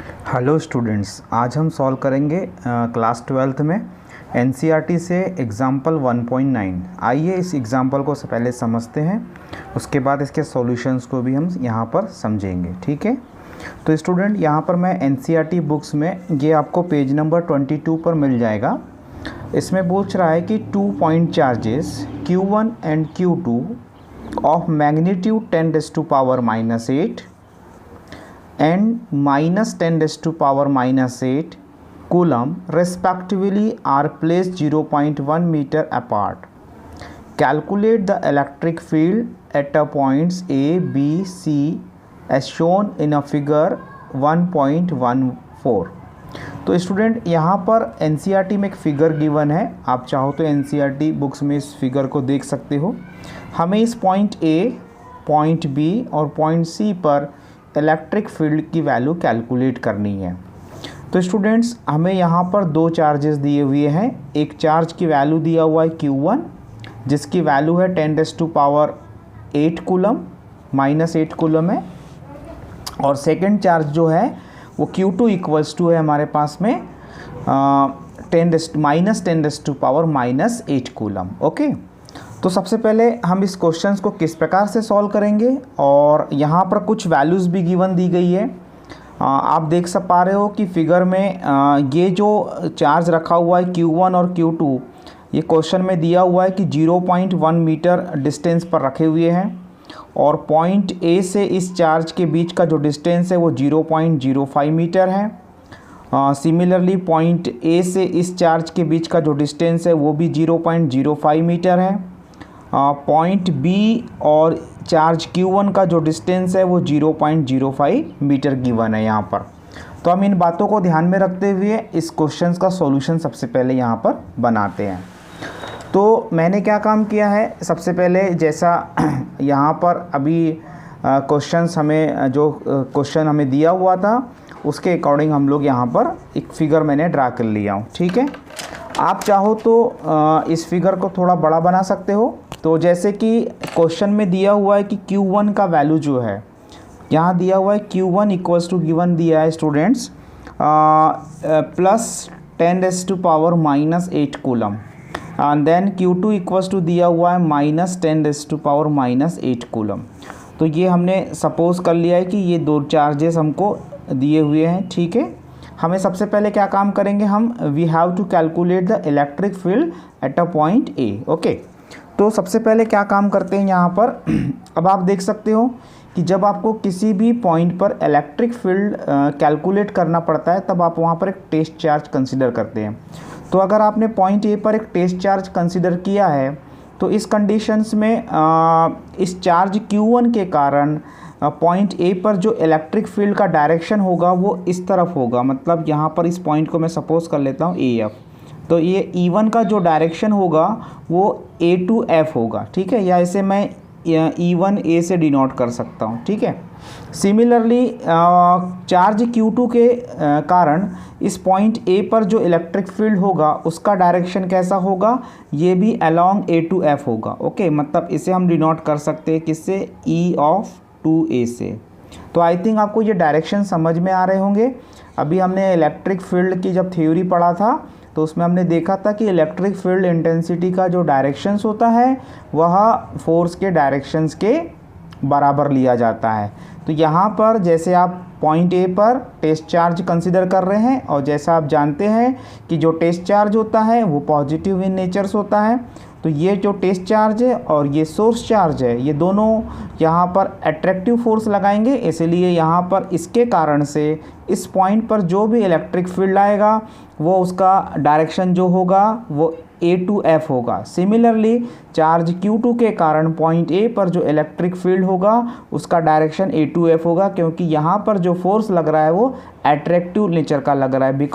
Hello students, आज हम solve करेंगे क्लास 12th में एनसीईआरटी से एग्जाम्पल 1.9। आइए इस एग्जाम्पल को पहले समझते हैं, उसके बाद इसके सॉल्यूशंस को भी हम यहाँ पर समझेंगे। ठीक है, तो स्टूडेंट यहाँ पर मैं एनसीईआरटी बुक्स में ये आपको पेज नंबर 22 पर मिल जाएगा। इसमें पूछ रहा है कि 2 point charges Q1 and Q2 of magnitude 10⁻⁻8 and -10⁻⁻8 coulomb respectively are placed 0.1 meter apart. Calculate the electric field at the points A, B, C as shown in a figure 1.14. तो student यहाँ पर एनसीईआरटी में एक figure given है, आप चाहो तो NCERT books में इस फिगर को देख सकते हो। हमें इस पॉइंट A, पॉइंट B और पॉइंट C पर इलेक्ट्रिक फील्ड की वैल्यू कैलकुलेट करनी है। तो स्टूडेंट्स हमें यहाँ पर दो चार्जेस दिए हुए हैं। एक चार्ज की वैल्यू दिया हुआ है Q1 जिसकी वैल्यू है 10⁻8 कूलम, -8 कूलम है, और सेकंड चार्ज जो है वो Q2 इक्वल्स टू है हमारे पास में -10⁻⁻8 कूलम। ओके, तो सबसे पहले हम इस क्वेश्चंस को किस प्रकार से सॉल्व करेंगे, और यहाँ पर कुछ वैल्यूज़ भी गिवन दी गई है। आप देख सब पा रहे हो कि फिगर में ये जो चार्ज रखा हुआ है Q1 और Q2, ये क्वेश्चन में दिया हुआ है कि 0.1 मीटर डिस्टेंस पर रखे हुए हैं, और पॉइंट A से इस चार्ज के बीच का जो डिस्टेंस है वो 0.05 मीटर है। सिमिलरली पॉइंट A से इस चार्ज के बीच का जो डिस्टेंस है वो भी 0.05 मीटर है। पॉइंट B और चार्ज Q1 का जो डिस्टेंस है वो 0.05 मीटर गिवन है यहाँ पर। तो हम इन बातों को ध्यान में रखते हुए इस क्वेश्चन का सॉल्यूशन सबसे पहले यहाँ पर बनाते हैं। तो मैंने क्या काम किया है, सबसे पहले जैसा यहाँ पर अभी क्वेश्चंस हमें जो क्वेश्चन हमें दिया हुआ था उसके अकॉर्डिंग हम लोग यहाँ पर एक फ़िगर मैंने ड्रा कर लिया हूँ। ठीक है, आप चाहो तो इस फिगर को थोड़ा बड़ा बना सकते हो। तो जैसे कि क्वेश्चन में दिया हुआ है कि Q1 का वैल्यू जो है, यहाँ दिया हुआ है Q1 इक्वल्स टू गिवन दिया है students +10⁻⁻8 coulomb, and then Q2 equals to दिया हुआ है -10⁻⁻8 कूलम। तो ये हमने सपोज कर लिया है कि ये दो चार्जेस हमको दिए हुए हैं। ठीक है, हमें सबसे पहले क्या काम करेंगे, हम we have to calculate the electric field at a point A। Okay, तो सबसे पहले क्या काम करते हैं यहाँ पर अब आप देख सकते हो कि जब आपको किसी भी पॉइंट पर इलेक्ट्रिक फील्ड कैलकुलेट करना पड़ता है तब आप वहाँ पर एक टेस्ट चार्ज कंसीडर करते हैं। तो अगर आपने पॉइंट A पर एक टेस्ट चार्ज कंसीडर किया है तो इस कंडीशंस में इस चार्ज Q1 के कारण पॉइंट A पर जो इलेक्ट्रिक फील्ड का डायरेक्शन होगा वो इस तरफ होगा। मतलब यहाँ पर इस पॉइंट को मैं सपोज कर लेता हूँ AF, तो ये E1 का जो डायरेक्शन होगा वो A to F होगा। ठीक है, या इसे मैं E1A से डिनोट कर सकता हूँ। ठीक है, सिमिलरली चार्ज Q2 के कारण इस पॉइंट A पर जो इलेक्ट्रिक फील्ड होगा उसका डायरेक्शन कैसा होगा, ये भी अलोंग A to F होगा। ओके, मतलब इसे हम डिनोट कर सकते हैं किससे, E of 2A से। तो आई थिंक आपको ये डायरेक्शन समझ में आ रहे होंगे। अभी हमने इलेक्ट्रिक फील्ड की जब थ्योरी पढ़ा था तो उसमें हमने देखा था कि इलेक्ट्रिक फील्ड इंटेंसिटी का जो डायरेक्शंस होता है वह फोर्स के डायरेक्शंस के बराबर लिया जाता है। तो यहाँ पर जैसे आप पॉइंट A पर टेस्ट चार्ज कंसीडर कर रहे हैं, और जैसा आप जानते हैं कि जो टेस्ट चार्ज होता है वो पॉजिटिव इन नेचर्स होता है, तो ये जो टेस्ट चार्ज है और ये सोर्स चार्ज है ये दोनों यहाँ पर अट्रैक्टिव फोर्स लगाएंगे। इसलिए यहाँ पर इसके कारण से इस पॉइंट पर जो भी इलेक्ट्रिक फील्ड आएगा वो उसका डायरेक्शन जो होगा वो A to F होगा। सिमिलरली चार्ज Q2 के कारण पॉइंट A पर जो इलेक्ट्रिक फील्ड होगा उसका डायरेक्शन A to F होगा, क्योंकि यहाँ पर जो फोर्स लग रहा है वो अट्रैक्टिव नेचर का लग रहा है,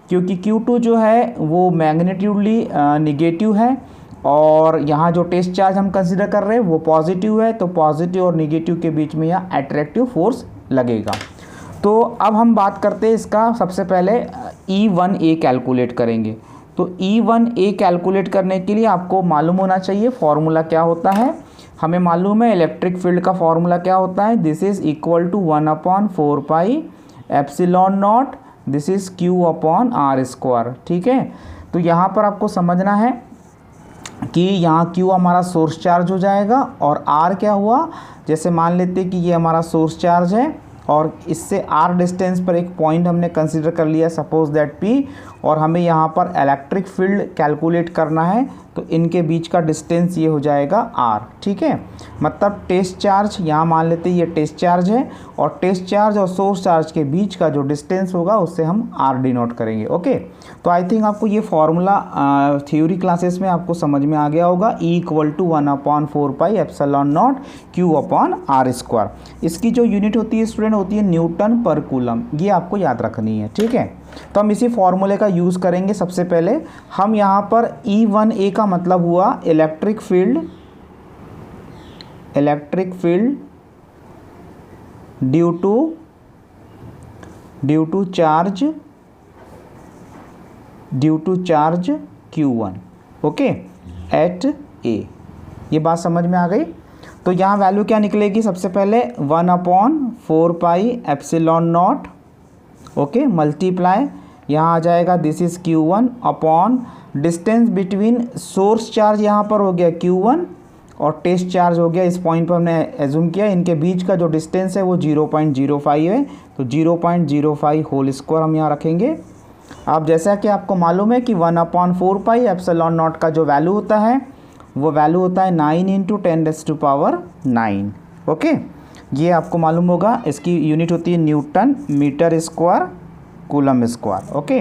क्योंकि Q2 जो है वो मैग्नीट्यूडली निगेटिव है, और यहाँ जो टेस्ट चार्ज हम कंसीडर कर रहे हैं वो पॉजिटिव है। तो पॉजिटिव और निगेटिव के बीच में यहाँ अट्रैक्टिव फोर्स लगेगा। तो अब हम बात करते हैं इसका, सबसे पहले E1A कैलकुलेट करेंगे। तो E1A कैलकुलेट करने के लिए आपको मालूम होना चाहिए फॉर्मूला क्या होता है। हमें मालूम है इलेक्ट्रिक फील्ड का फॉर्मूला क्या होता है, this is equal to 1/4 pi epsilon naught, this is Q upon R square. ठीक है, तो यहाँ पर आपको समझना है कि यहाँ Q हमारा सोर्स चार्ज हो जाएगा और R क्या हुआ, जैसे मान लेते हैं कि ये हमारा सोर्स चार्ज है और इससे R डिस्टेंस पर एक पॉइंट हमने कंसीडर कर लिया, सपोज दैट P, और हमें यहाँ पर इलेक्ट्रिक फील्ड कैलकुलेट करना है, तो इनके बीच का डिस्टेंस ये हो जाएगा R। ठीक है, मतलब टेस्ट चार्ज यहाँ मान लेते हैं ये टेस्ट चार्ज है, और टेस्ट चार्ज और सोर्स चार्ज के बीच का जो डिस्टेंस होगा उससे हम R डिनोट करेंगे। ओके, तो आई थिंक आपको ये फॉर्मूला थ्योरी क्लासेस में आपको समझ में आ गया होगा। E = 1/4 epsilon naught Q upon R square. इसकी जो यूनिट होती है स्टूडेंट होती है न्यूटन पर कूलम, ये आपको याद रखनी है। ठीक है, तो हम इसी फॉर्मूले का यूज़ करेंगे। सबसे पहले हम यहाँ पर E1A का मतलब हुआ electric field due to charge Q1, okay, at A। ये बात समझ में आ गई। तो यहाँ वैल्यू क्या निकलेगी, सबसे पहले 1/4 एप्सिलॉन नॉट, ओके, मल्टीप्लाई यहाँ आ जाएगा this is Q1 upon distance between source charge यहाँ पर हो गया Q1 और टेस्ट चार्ज हो गया, इस पॉइंट पर हमने एज्यूम किया इनके बीच का जो डिस्टेंस है वो 0.05 है, तो 0.05 होल स्क्वायर हम यहाँ रखेंगे। अब जैसा कि आपको मालूम है कि 1/4 एप्सिलॉन नॉट का जो वैल्यू होता है वो वैल्यू होता है 9 × 10⁹ ओके, ये आपको मालूम होगा। इसकी यूनिट होती है newton metre square coulomb square. Okay,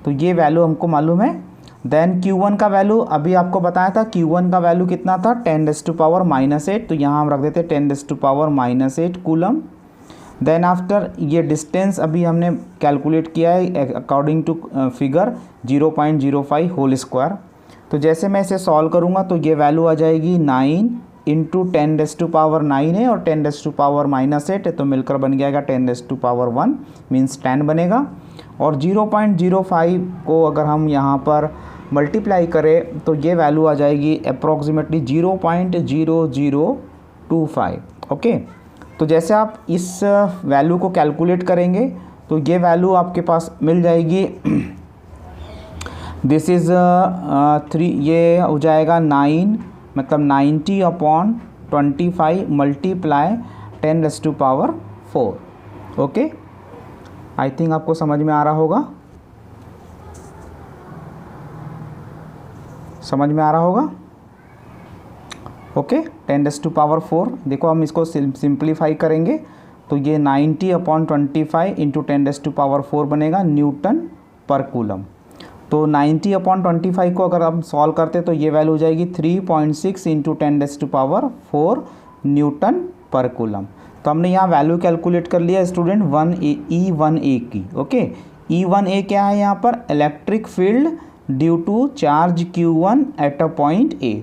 तो ये वैल्यू हमको मालूम है। देन Q1 का वैल्यू अभी आपको बताया था, Q1 का वैल्यू कितना था 10⁻⁸, तो यहाँ हम रख देते 10⁻⁸ कूलम। देन आफ्टर ये डिस्टेंस अभी हमने कैलकुलेट किया है according to figure 0.05 whole square. तो जैसे मैं इसे सॉल्व करूँगा तो ये वैल्यू आ जाएगी 9 × 10⁹ है और 10⁻⁸ है, तो मिलकर बन जाएगा 10⁻1 मीन्स 10 बनेगा। और 0.05 को अगर हम यहाँ पर मल्टीप्लाई करें तो ये वैल्यू आ जाएगी अप्रॉक्सीमेटली 0.0025। ओके, तो जैसे आप इस वैल्यू को कैलकुलेट करेंगे तो ये वैल्यू आपके पास मिल जाएगी दिस इज़ 3, ये हो जाएगा 9, मतलब 90/25 मल्टीप्लाई 10⁻⁴। ओके, आई थिंक आपको समझ में आ रहा होगा, ओके। 10⁻⁴, देखो हम इसको सिंप्लीफाई करेंगे तो ये 90/25 × 10⁻⁴ बनेगा न्यूटन पर कूलम। तो 90/25 को अगर हम सॉल्व करते तो ये वैल्यू हो जाएगी 3.6 × 10⁻⁴ न्यूटन पर कूलम। तो हमने यहाँ वैल्यू कैलकुलेट कर लिया स्टूडेंट E1A की। ओके, E1A क्या है यहाँ पर, electric field due to charge Q1 at a point A।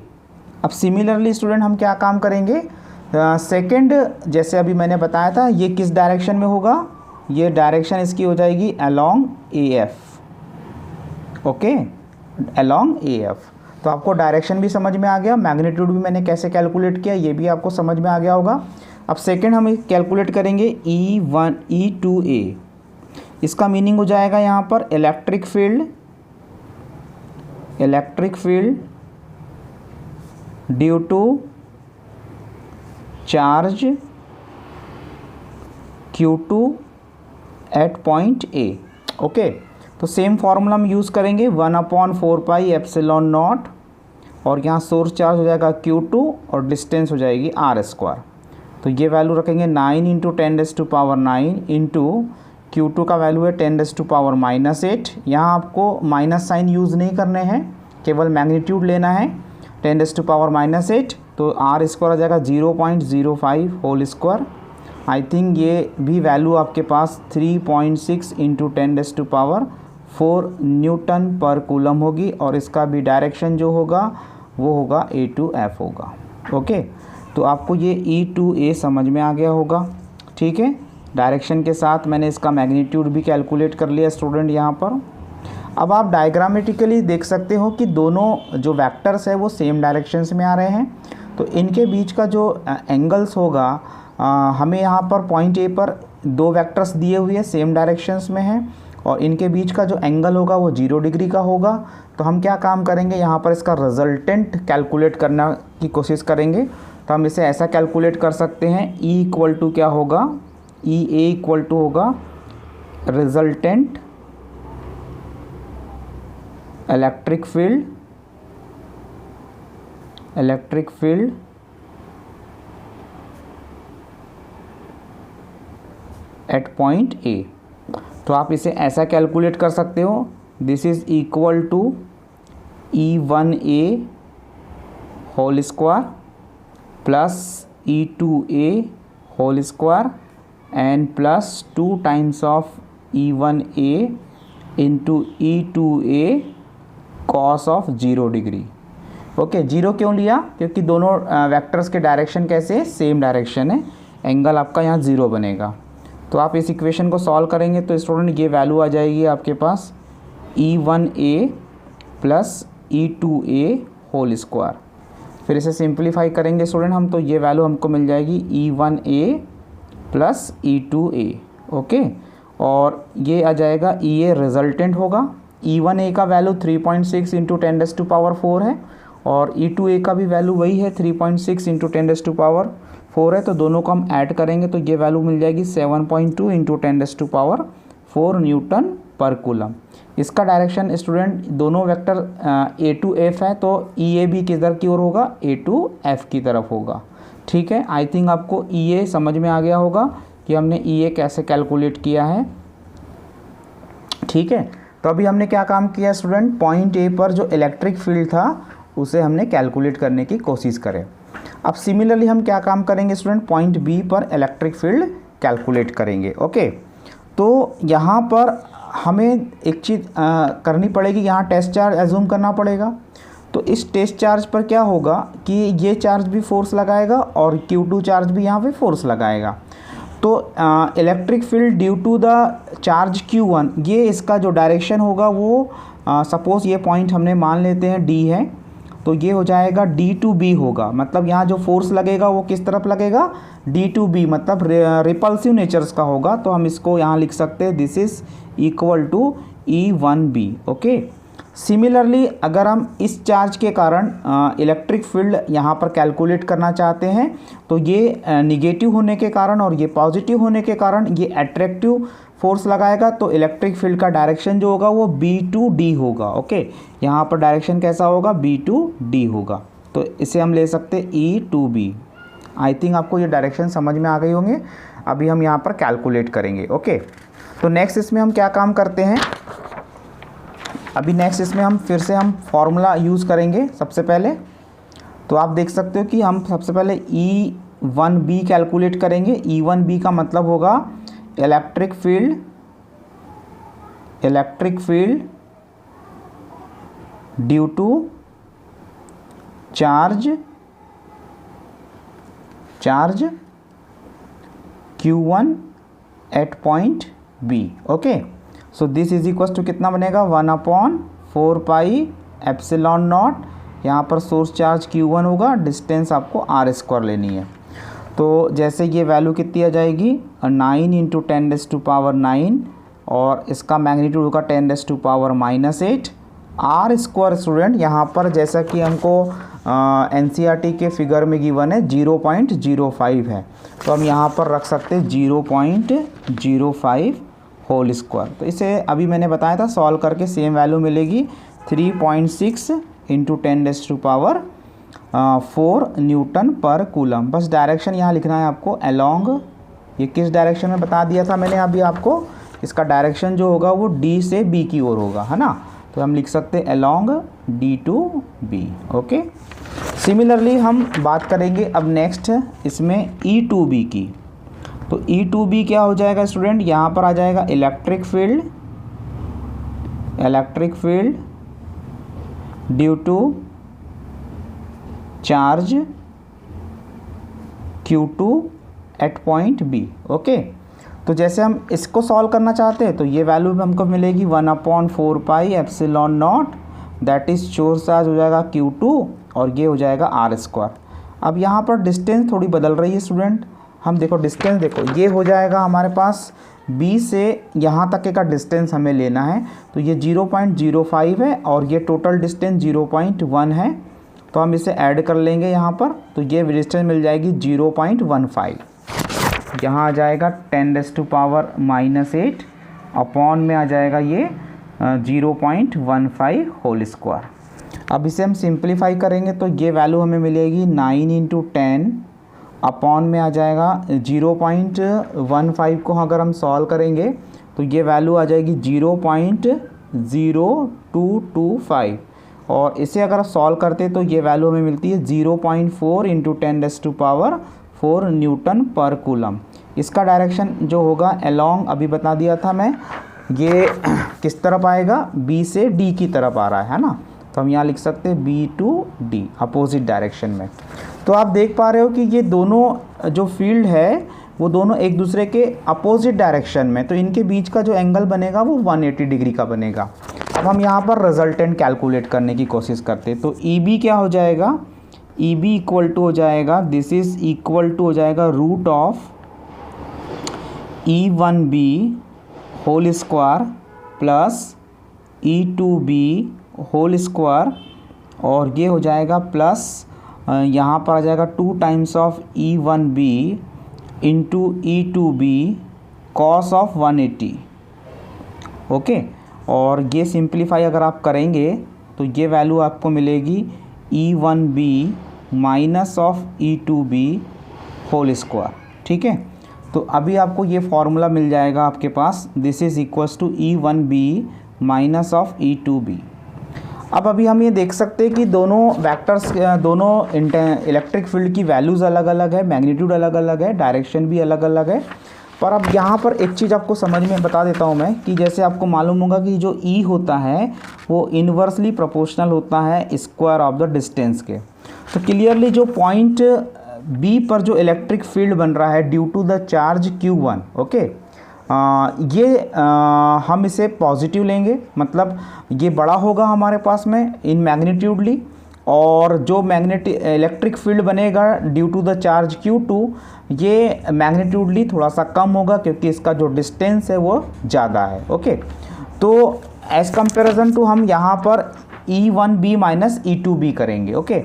अब सिमिलरली स्टूडेंट हम क्या काम करेंगे, सेकंड जैसे अभी मैंने बताया था ये किस डायरेक्शन में होगा, ये डायरेक्शन इसकी हो जाएगी along AF। Okay, along AF। तो आपको डायरेक्शन भी समझ में आ गया, मैग्नीट्यूड भी मैंने कैसे कैलकुलेट किया ये भी आपको समझ में आ गया होगा। अब सेकंड हम कैलकुलेट करेंगे E2A। इसका मीनिंग हो जाएगा यहाँ पर electric field due to charge Q2 at point A। Okay, तो सेम फार्मूला हम यूज़ करेंगे 1/4 एप्सिलॉन नॉट, और यहाँ सोर्स चार्ज हो जाएगा Q2 और डिस्टेंस हो जाएगी R²। तो ये वैल्यू रखेंगे 9 × 10⁻⁹ इंटू Q2 का वैल्यू है 10⁻⁸। यहाँ आपको माइनस साइन यूज़ नहीं करने हैं, केवल मैग्नीट्यूड लेना है 10⁻⁸, तो R² आ जाएगा 0.05 होल स्क्वायर। आई थिंक ये भी वैल्यू आपके पास 3.6 × 10⁻⁴ न्यूटन पर कूलम होगी, और इसका भी डायरेक्शन जो होगा वो होगा A to F होगा। ओके, तो आपको ये E2A समझ में आ गया होगा। ठीक है, डायरेक्शन के साथ मैंने इसका मैग्नीट्यूड भी कैलकुलेट कर लिया स्टूडेंट यहाँ पर। अब आप डायग्रामेटिकली देख सकते हो कि दोनों जो वेक्टर्स है वो सेम डायरेक्शंस में आ रहे हैं, तो इनके बीच का जो एंगल्स होगा हमें यहाँ पर पॉइंट A पर दो वेक्टर्स दिए हुए हैं, सेम डायरेक्शंस में हैं और इनके बीच का जो एंगल होगा वो 0 डिग्री का होगा। तो हम क्या काम करेंगे, यहाँ पर इसका रिजल्टेंट कैलकुलेट करना की कोशिश करेंगे। तो हम इसे ऐसा कैलकुलेट कर सकते हैं, E इक्वल टू क्या होगा, EA इक्वल टू होगा resultant electric field at point A। तो आप इसे ऐसा कैलकुलेट कर सकते हो, this is equal to E1A whole square plus E2A whole square and plus 2 times of E1A into E2A cos of 0 degree. Okay, 0 क्यों लिया, क्योंकि दोनों वेक्टर्स के डायरेक्शन कैसे, सेम डायरेक्शन है, एंगल आपका यहाँ 0 बनेगा। तो आप इस इक्वेशन को सॉल्व करेंगे तो स्टूडेंट ये वैल्यू आ जाएगी आपके पास E1A plus E2A whole square. फिर इसे सिंप्लीफाई करेंगे स्टूडेंट हम, तो ये वैल्यू हमको मिल जाएगी E1A प्लस E2A। ओके, और ये आ जाएगा EA रिजल्टेंट होगा। E1A का वैल्यू 3.6 इंटू 10⁴ है और E2A का भी वैल्यू वही है 3.6 इंटू 10⁴ है। तो दोनों को हम ऐड करेंगे तो ये वैल्यू मिल जाएगी 7.2 इंटू 10⁴ न्यूटन पर कूलम। इसका डायरेक्शन स्टूडेंट दोनों वेक्टर A to F है, तो EA भी किधर की ओर होगा, A to F की तरफ होगा। ठीक है, आई थिंक आपको EA समझ में आ गया होगा कि हमने EA कैसे कैलकुलेट किया है। ठीक है, तो अभी हमने क्या काम किया स्टूडेंट, पॉइंट A पर जो इलेक्ट्रिक फील्ड था उसे हमने कैलकुलेट करने की कोशिश करें। अब सिमिलरली हम क्या काम करेंगे स्टूडेंट, पॉइंट B पर इलेक्ट्रिक फील्ड कैलकुलेट करेंगे। ओके, तो यहाँ पर हमें एक चीज़ करनी पड़ेगी, यहाँ टेस्ट चार्ज एज्यूम करना पड़ेगा। तो इस टेस्ट चार्ज पर क्या होगा कि ये चार्ज भी फोर्स लगाएगा और Q2 चार्ज भी यहाँ पे फोर्स लगाएगा। तो electric field due to the charge Q1, ये इसका जो डायरेक्शन होगा वो सपोज़ ये पॉइंट हमने मान लेते हैं D है, तो ये हो जाएगा D to B होगा। मतलब यहाँ जो फोर्स लगेगा वो किस तरफ लगेगा, D to B, मतलब रिपल्सिव नेचर्स का होगा। तो हम इसको यहाँ लिख सकते हैं, this is equal to E1B। Okay, similarly अगर हम इस चार्ज के कारण इलेक्ट्रिक फील्ड यहाँ पर कैलकुलेट करना चाहते हैं, तो ये निगेटिव होने के कारण और ये पॉजिटिव होने के कारण ये अट्रैक्टिव फोर्स लगाएगा। तो इलेक्ट्रिक फील्ड का डायरेक्शन जो होगा वो B to D होगा। ओके, यहाँ पर डायरेक्शन कैसा होगा, B to D होगा। तो इसे हम ले सकते हैं E to B। I think आपको ये डायरेक्शन समझ में आ गई होंगे। अभी हम यहाँ पर कैलकुलेट करेंगे। ओके, तो नेक्स्ट इसमें हम क्या काम करते हैं, अभी नेक्स्ट इसमें हम फिर से हम फॉर्मूला यूज़ करेंगे। सबसे पहले तो आप देख सकते हो कि हम सबसे पहले E1B कैलकुलेट करेंगे। E1B का मतलब होगा electric field due to charge Q1 at point B। Okay, so this is equal to कितना बनेगा, 1/4 पाई एप्सिलॉन नॉट। यहाँ पर सोर्स चार्ज Q1 होगा, डिस्टेंस आपको R² लेनी है। तो जैसे ये वैल्यू कितनी आ जाएगी, 9 इंटू 10⁻⁹ और इसका मैग्नीट्यूड होगा 10⁻⁻⁸ R² स्टूडेंट यहाँ पर जैसा कि हमको NCERT के फिगर में गिवन है 0.05 है, तो हम यहाँ पर रख सकते हैं 0.05 होल स्क्वायर। तो इसे अभी मैंने बताया था सॉल्व करके सेम वैल्यू मिलेगी 3.6 इंटू 10⁻⁴ न्यूटन पर कूलम। बस डायरेक्शन यहाँ लिखना है आपको अलोंग, ये किस डायरेक्शन में बता दिया था मैंने अभी आपको, इसका डायरेक्शन जो होगा वो D से B की ओर होगा, है ना। तो हम लिख सकते हैं along D to B। Okay, similarly हम बात करेंगे अब नेक्स्ट इसमें E to B की। तो E to B क्या हो जाएगा स्टूडेंट, यहाँ पर आ जाएगा electric field due to charge Q2 at point B। Okay, तो जैसे हम इसको सॉल्व करना चाहते हैं तो ये वैल्यू हमको मिलेगी 1/4 pi epsilon not, that is source charge हो जाएगा Q2 और ये हो जाएगा R²। अब यहाँ पर डिस्टेंस थोड़ी बदल रही है स्टूडेंट, हम देखो डिस्टेंस देखो ये हो जाएगा हमारे पास B से यहाँ तक का डिस्टेंस हमें लेना है, तो ये 0.05 है और ये टोटल डिस्टेंस 0.1 है, तो हम इसे ऐड कर लेंगे यहाँ पर, तो ये डिस्टेंस मिल जाएगी 0.15। यहाँ आ जाएगा 10⁻⁻8 अपॉन में आ जाएगा ये 0.15 होल स्क्वायर। अब इसे हम सिंप्लीफाई करेंगे तो ये वैल्यू हमें मिलेगी 9 × 10 अपॉन में आ जाएगा 0.15 को अगर हम सॉल्व करेंगे तो ये वैल्यू आ जाएगी 0.0225 और इसे अगर सॉल्व करते तो ये वैल्यू हमें मिलती है 0.4 × 10⁻⁴ न्यूटन पर कूलम। इसका डायरेक्शन जो होगा अलोंग, अभी बता दिया था मैं, ये किस तरफ आएगा, B से D की तरफ आ रहा है ना, तो हम यहाँ लिख सकते हैं B to D opposite direction में। तो आप देख पा रहे हो कि ये दोनों जो फील्ड है वो दोनों एक दूसरे के अपोजिट डायरेक्शन में, तो इनके बीच का जो एंगल बनेगा वो 180 डिग्री का बनेगा। अब हम यहाँ पर रिजल्टेंट कैलकुलेट करने की कोशिश करते हैं, तो EB क्या हो जाएगा, EB इक्वल टू हो जाएगा, दिस इज इक्वल टू हो जाएगा root of E1B whole square plus E2B whole square, और ये हो जाएगा प्लस यहाँ पर आ जाएगा 2 times of E1B into E2B cos of 180। Okay, और ये सिंप्लीफाई अगर आप करेंगे तो ये वैल्यू आपको मिलेगी E1B minus of E2B whole square. ठीक है, तो अभी आपको ये फॉर्मूला मिल जाएगा आपके पास, this is equals to E1B minus of E2B। अब अभी हम ये देख सकते हैं कि दोनों वेक्टर्स, दोनों इलेक्ट्रिक फील्ड की वैल्यूज़ अलग अलग है, मैग्नीट्यूड अलग अलग है, डायरेक्शन भी अलग अलग है। पर अब यहाँ पर एक चीज़ आपको समझ में बता देता हूँ मैं, कि जैसे आपको मालूम होगा कि जो E होता है वो इन्वर्सली प्रोपोर्शनल होता है स्क्वायर ऑफ द डिस्टेंस के। तो क्लियरली जो पॉइंट B पर जो इलेक्ट्रिक फील्ड बन रहा है due to the charge Q1, okay, हम इसे पॉजिटिव लेंगे, मतलब ये बड़ा होगा हमारे पास में इन मैग्नीट्यूडली, और जो इलेक्ट्रिक फील्ड बनेगा due to the charge Q2 ये मैग्नीट्यूडली थोड़ा सा कम होगा क्योंकि इसका जो डिस्टेंस है वो ज़्यादा है। ओके, तो एज कंपेरिजन टू हम यहाँ पर E1B माइनस E2B करेंगे। ओके,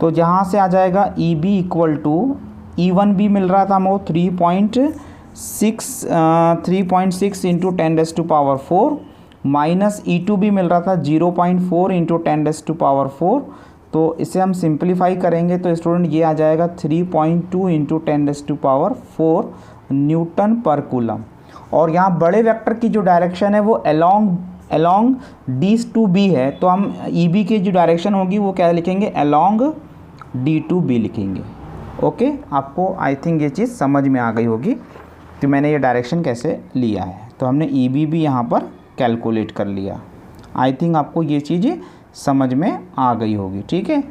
तो यहाँ से आ जाएगा EB इक्वल टू E1B मिल रहा था हमको 3.6 इंटू 10⁻⁴ माइनस E2B मिल रहा था 0.4 इंटू 10⁻⁴। तो इसे हम सिंप्लीफाई करेंगे तो स्टूडेंट ये आ जाएगा 3.2 इंटू 10⁻⁴ न्यूटन पर कूलम। और यहाँ बड़े वेक्टर की जो डायरेक्शन है वो अलोंग D to B है, तो हम EB की जो डायरेक्शन होगी वो क्या लिखेंगे, अलोंग D to B लिखेंगे। ओके, आपको आई थिंक ये चीज़ समझ में आ गई होगी कि मैंने ये डायरेक्शन कैसे लिया है। तो हमने EB भी यहाँ पर कैलकुलेट कर लिया। आई थिंक आपको ये चीज़ें समझ में आ गई होगी। ठीक है,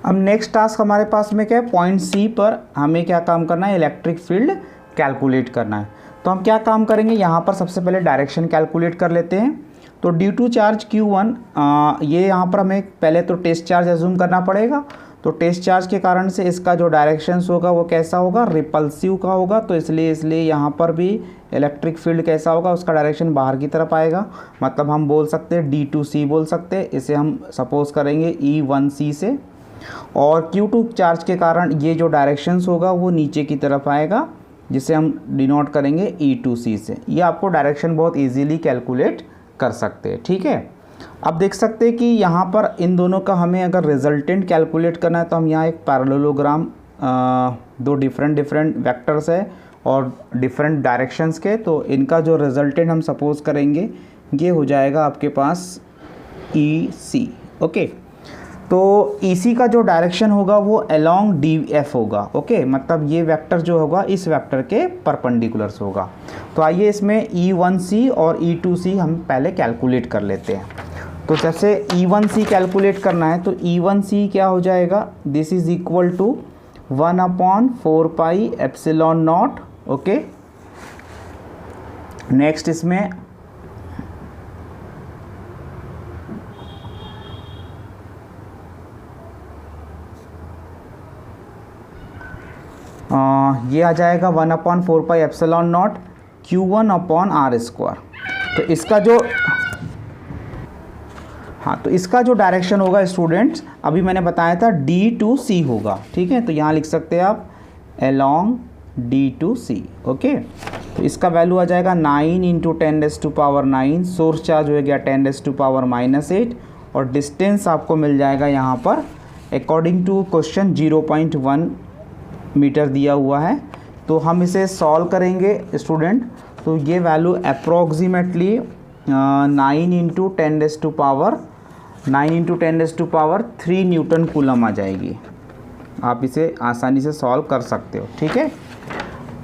अब नेक्स्ट टास्क हमारे पास में क्या है, पॉइंट C पर हमें क्या काम करना है, इलेक्ट्रिक फील्ड कैलकुलेट करना है। तो हम क्या काम करेंगे, यहाँ पर सबसे पहले डायरेक्शन कैलकुलेट कर लेते हैं। तो ड्यू टू चार्ज Q1 ये यहाँ पर हमें पहले तो टेस्ट चार्ज एज्यूम करना पड़ेगा। तो टेस्ट चार्ज के कारण से इसका जो डायरेक्शंस होगा वो कैसा होगा, रिपल्सिव का होगा, तो इसलिए यहाँ पर भी इलेक्ट्रिक फील्ड कैसा होगा, उसका डायरेक्शन बाहर की तरफ आएगा। मतलब हम बोल सकते हैं D to C बोल सकते हैं, इसे हम सपोज करेंगे E1C से। और Q2 चार्ज के कारण ये जो डायरेक्शंस होगा वो नीचे की तरफ आएगा, जिसे हम डिनोट करेंगे E2C से। ये आपको डायरेक्शन बहुत ईजीली कैलकुलेट कर सकते हैं। ठीक है, अब देख सकते हैं कि यहाँ पर इन दोनों का हमें अगर रिजल्टेंट कैलकुलेट करना है तो हम यहाँ एक पैरेललोग्राम, दो डिफरेंट वेक्टर्स है और डिफरेंट डायरेक्शंस के, तो इनका जो रिजल्टेंट हम सपोज करेंगे ये हो जाएगा आपके पास EC। ओके, तो EC का जो डायरेक्शन होगा वो अलोंग DF होगा। ओके, मतलब ये वेक्टर जो होगा इस वेक्टर के परपेंडिकुलर्स होगा। तो आइए इसमें E1C और E2C हम पहले कैलकुलेट कर लेते हैं। तो जैसे E1C कैलकुलेट करना है तो E1C क्या हो जाएगा, this is equal to 1/4πε0। Okay, next इसमें ये आ जाएगा 1/4πε0 Q1/r²। तो इसका जो तो इसका जो डायरेक्शन होगा स्टूडेंट्स, अभी मैंने बताया था D to C होगा, ठीक है। तो यहाँ लिख सकते हैं आप along D to C, okay. तो इसका वैल्यू आ जाएगा 9 × 10⁻⁹ सोर्स चार्ज हो गया 10⁻⁻8 और डिस्टेंस आपको मिल जाएगा यहाँ पर अकॉर्डिंग टू क्वेश्चन 0.1 मीटर दिया हुआ है। तो हम इसे सॉल्व करेंगे स्टूडेंट, तो ये वैल्यू अप्रॉक्सीमेटली 9 × 10⁻3 न्यूटन कूलम आ जाएगी। आप इसे आसानी से सॉल्व कर सकते हो, ठीक है।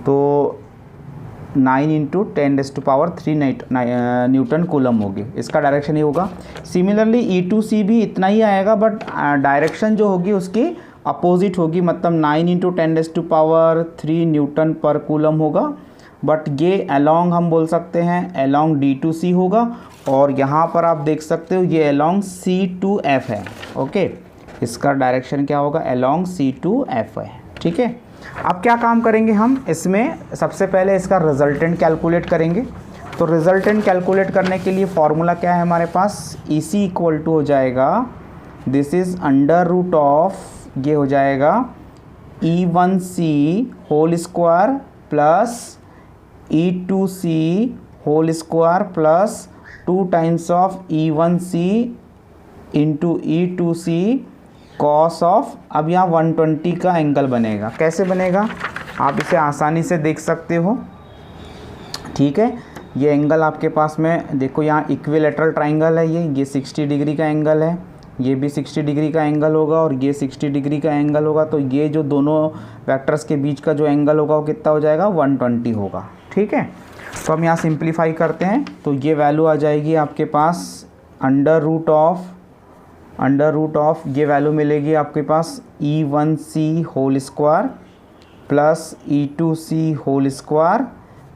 तो 9 × 10⁻3 न्यूटन कूलम होगी, इसका डायरेक्शन ही होगा। सिमिलरली E to C भी इतना ही आएगा, बट डायरेक्शन जो होगी उसकी अपोजिट होगी, मतलब 9 × 10⁻3 न्यूटन पर कूलम होगा। बट ये अलोंग हम बोल सकते हैं अलोंग D to C होगा, और यहाँ पर आप देख सकते हो ये अलोंग C to F है, ओके। इसका डायरेक्शन क्या होगा, अलोंग C to F है, ठीक है। अब क्या काम करेंगे हम इसमें, सबसे पहले इसका रिजल्टेंट कैलकुलेट करेंगे। तो रिजल्टेंट कैलकुलेट करने के लिए फॉर्मूला क्या है हमारे पास, EC इक्वल टू हो जाएगा, दिस इज़ √, ये हो जाएगा E1C whole square plus E2C whole square plus 2 times of E1C into E2C cos of, अब यहाँ 120 का एंगल बनेगा। कैसे बनेगा, आप इसे आसानी से देख सकते हो, ठीक है। ये एंगल आपके पास में देखो, यहाँ इक्विलेटरल ट्राइंगल है, ये 60 डिग्री का एंगल है, ये भी 60 डिग्री का एंगल होगा और ये 60 डिग्री का एंगल होगा। तो ये जो दोनों वेक्टर्स के बीच का जो एंगल होगा वो कितना हो जाएगा, 120 होगा, ठीक है। तो हम यहाँ सिंप्लीफाई करते हैं, तो ये वैल्यू आ जाएगी आपके पास अंडर रूट ऑफ ये वैल्यू मिलेगी आपके पास E1C whole square plus E2C whole square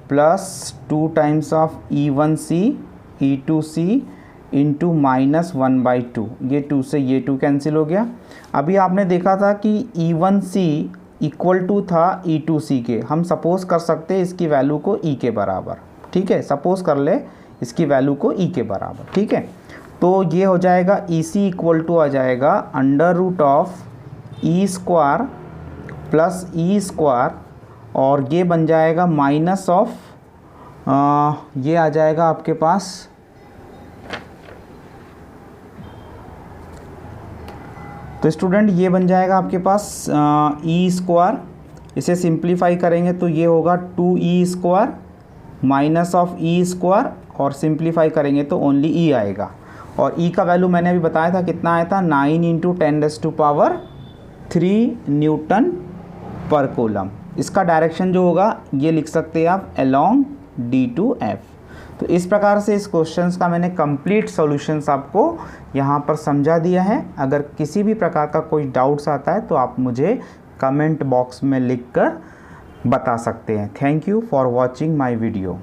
plus 2 times of E1C E2C into -1/2। ये 2 से ये 2 कैंसिल हो गया। अभी आपने देखा था कि E1C इक्वल टू था E2C के, हम सपोज़ कर सकते हैं इसकी वैल्यू को E के बराबर, ठीक है। सपोज़ कर ले इसकी वैल्यू को E के बराबर, ठीक है। तो ये हो जाएगा EC इक्वल टू आ जाएगा √, E square plus E square, और ये बन जाएगा माइनस ऑफ, ये आ जाएगा आपके पास, तो स्टूडेंट ये बन जाएगा आपके पास E स्क्वायर। इसे सिंप्लीफाई करेंगे तो ये होगा 2E square minus of E square, और सिंप्लीफाई करेंगे तो ओनली E आएगा। और E का वैल्यू मैंने अभी बताया था कितना आया था, 9 × 10⁻3 न्यूटन पर कूलम। इसका डायरेक्शन जो होगा ये लिख सकते हैं आप अलोंग D to F। तो इस प्रकार से इस क्वेश्चंस का मैंने कंप्लीट सॉल्यूशंस आपको यहाँ पर समझा दिया है। अगर किसी भी प्रकार का कोई डाउट्स आता है तो आप मुझे कमेंट बॉक्स में लिखकर बता सकते हैं। Thank you for watching my video.